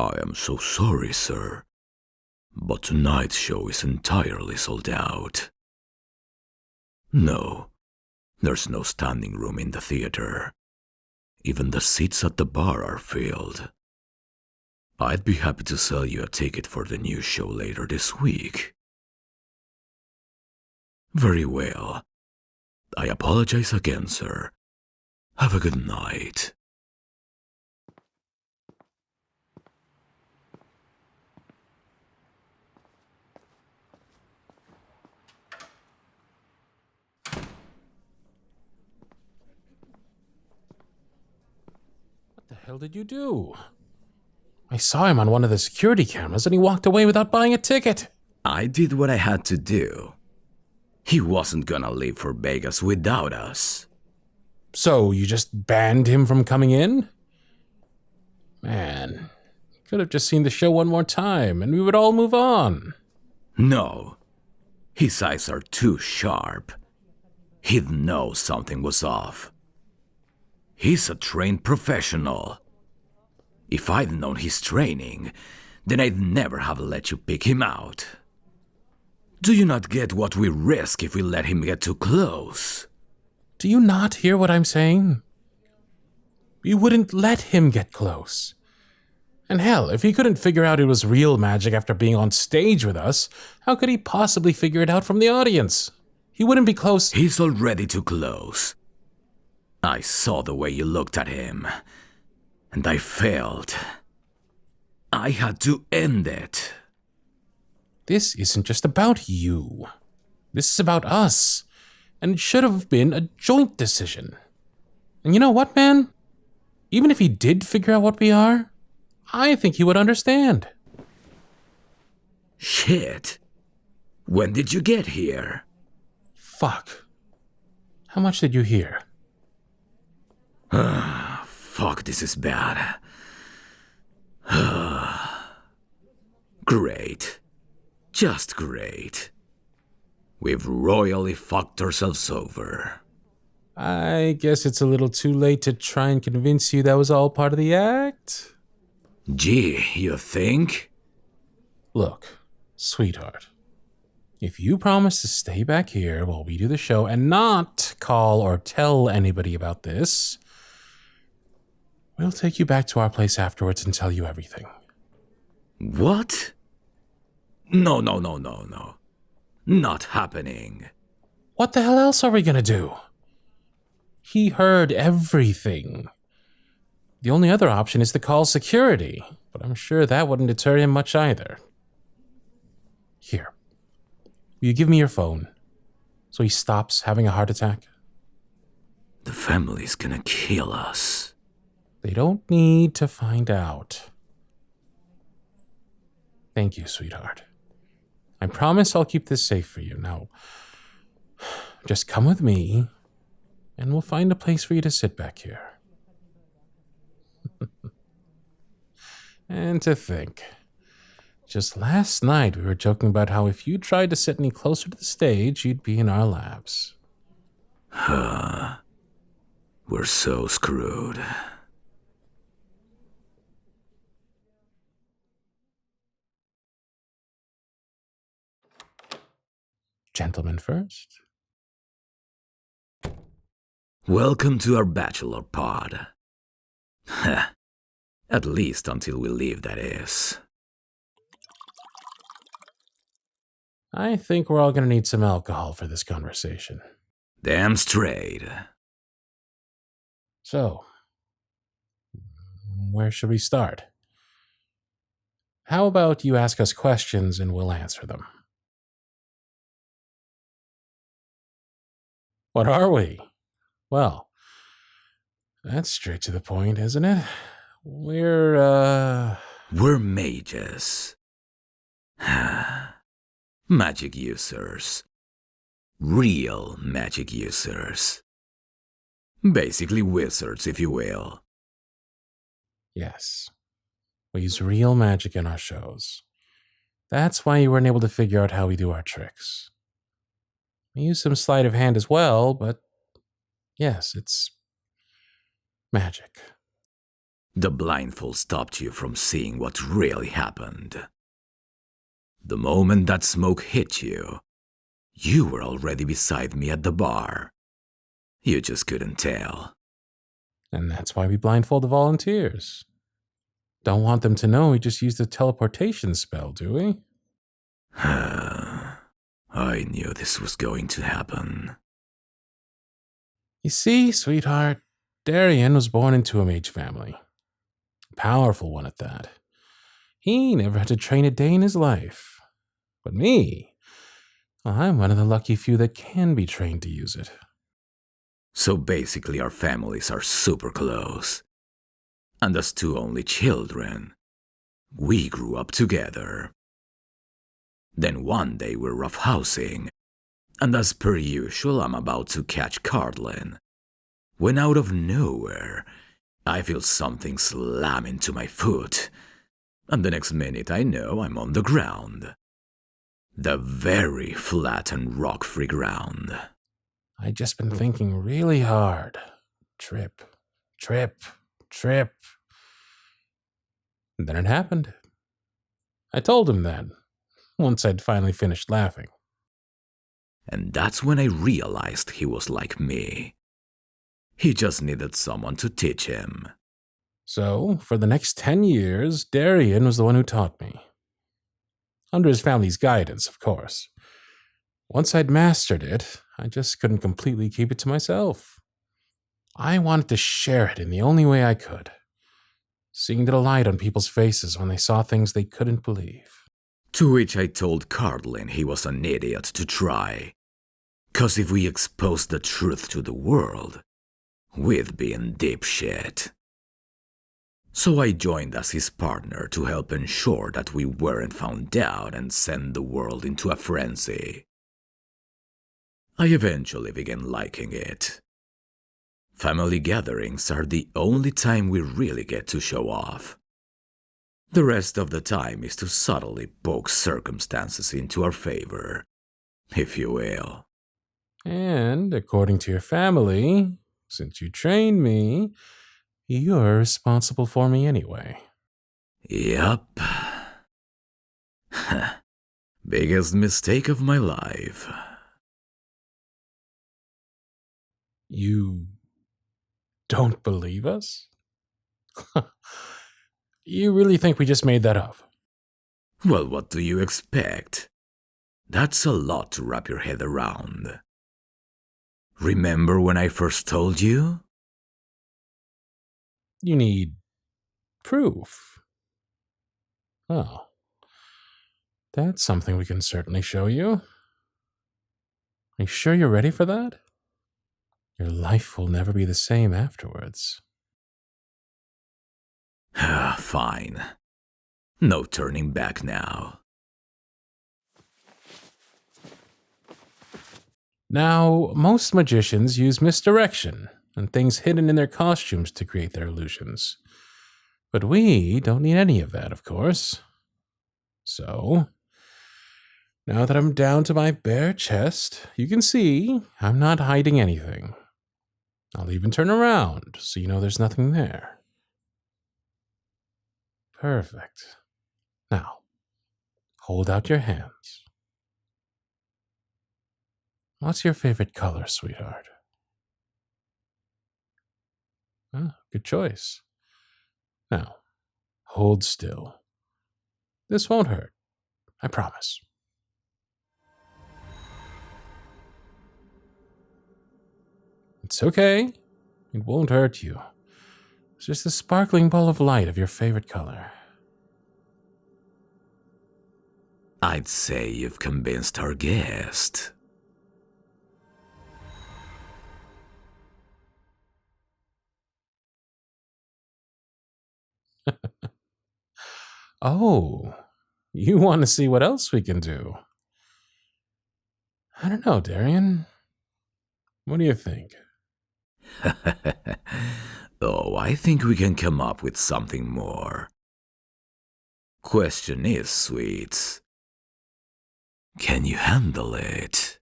I am so sorry, sir, but tonight's show is entirely sold out. No, there's no standing room in the theater. Even the seats at the bar are filled. I'd be happy to sell you a ticket for the new show later this week. Very well. I apologize again, sir. Have a good night. What the hell did you do? I saw him on one of the security cameras and he walked away without buying a ticket. I did what I had to do. He wasn't gonna leave for Vegas without us. So you just banned him from coming in? Man, could have just seen the show one more time and we would all move on. No. His eyes are too sharp. He'd know something was off. He's a trained professional. If I'd known his training, then I'd never have let you pick him out. Do you not get what we risk if we let him get too close? Do you not hear what I'm saying? You wouldn't let him get close. And hell, if he couldn't figure out it was real magic after being on stage with us, how could he possibly figure it out from the audience? He wouldn't be close. He's already too close. I saw the way you looked at him, and I failed. I had to end it. This isn't just about you. This is about us. And it should have been a joint decision. And you know what, man? Even if he did figure out what we are, I think he would understand. Shit. When did you get here? Fuck. How much did you hear? Fuck, this is bad. Great. Just great. We've royally fucked ourselves over. I guess it's a little too late to try and convince you that was all part of the act. Gee, you think? Look, sweetheart. If you promise to stay back here while we do the show and not call or tell anybody about this, we'll take you back to our place afterwards and tell you everything. What? No. Not happening. What the hell else are we gonna do? He heard everything. The only other option is to call security, but I'm sure that wouldn't deter him much either. Here, will you give me your phone so he stops having a heart attack? The family's gonna kill us. They don't need to find out. Thank you, sweetheart. I promise I'll keep this safe for you. Now, just come with me, and we'll find a place for you to sit back here. And to think, just last night we were joking about how if you tried to sit any closer to the stage, you'd be in our laps. We're so screwed. Gentlemen first. Welcome to our bachelor pod. At least until we leave, that is. I think we're all going to need some alcohol for this conversation. Damn straight. So, where should we start? How about you ask us questions and we'll answer them? What are we? Well, that's straight to the point, isn't it? We're mages. Magic users. Real magic users. Basically wizards, if you will. Yes. We use real magic in our shows. That's why you weren't able to figure out how we do our tricks. We use some sleight of hand as well, but yes, it's magic. The blindfold stopped you from seeing what really happened. The moment that smoke hit you, you were already beside me at the bar. You just couldn't tell. And that's why we blindfold the volunteers. Don't want them to know we just used a teleportation spell, do we? I knew this was going to happen. You see, sweetheart, Darian was born into a mage family. A powerful one at that. He never had to train a day in his life. But me, well, I'm one of the lucky few that can be trained to use it. So basically our families are super close. And as two only children, we grew up together. Then one day we're roughhousing, and as per usual I'm about to catch Cardlin, when out of nowhere I feel something slam into my foot, and the next minute I know I'm on the ground. The very flat and rock-free ground. I'd just been thinking really hard. Trip, trip, trip. And then it happened. I told him that, once I'd finally finished laughing. And that's when I realized he was like me. He just needed someone to teach him. So, for the next 10 years, Darian was the one who taught me. Under his family's guidance, of course. Once I'd mastered it, I just couldn't completely keep it to myself. I wanted to share it in the only way I could. Seeing the light on people's faces when they saw things they couldn't believe. To which I told Cardlin he was an idiot to try. 'Cause if we exposed the truth to the world, we'd be in deep shit. So I joined as his partner to help ensure that we weren't found out and send the world into a frenzy. I eventually began liking it. Family gatherings are the only time we really get to show off. The rest of the time is to subtly poke circumstances into our favor, if you will. And, according to your family, since you trained me, you're responsible for me anyway. Yup. Biggest mistake of my life. You don't believe us? You really think we just made that up? Well, what do you expect? That's a lot to wrap your head around. Remember when I first told you? You need proof. Oh. That's something we can certainly show you. Are you sure you're ready for that? Your life will never be the same afterwards. Fine. No turning back now. Now, most magicians use misdirection and things hidden in their costumes to create their illusions. But we don't need any of that, of course. So, now that I'm down to my bare chest, you can see I'm not hiding anything. I'll even turn around so you know there's nothing there. Perfect. Now, hold out your hands. What's your favorite color, sweetheart? Good choice. Now, hold still. This won't hurt. I promise. It's okay. It won't hurt you. It's just a sparkling ball of light of your favorite color. I'd say you've convinced our guest. Oh, you want to see what else we can do? I don't know, Darian. What do you think? Oh, I think we can come up with something more. Question is, sweets, can you handle it?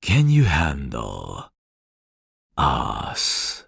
Can you handle us?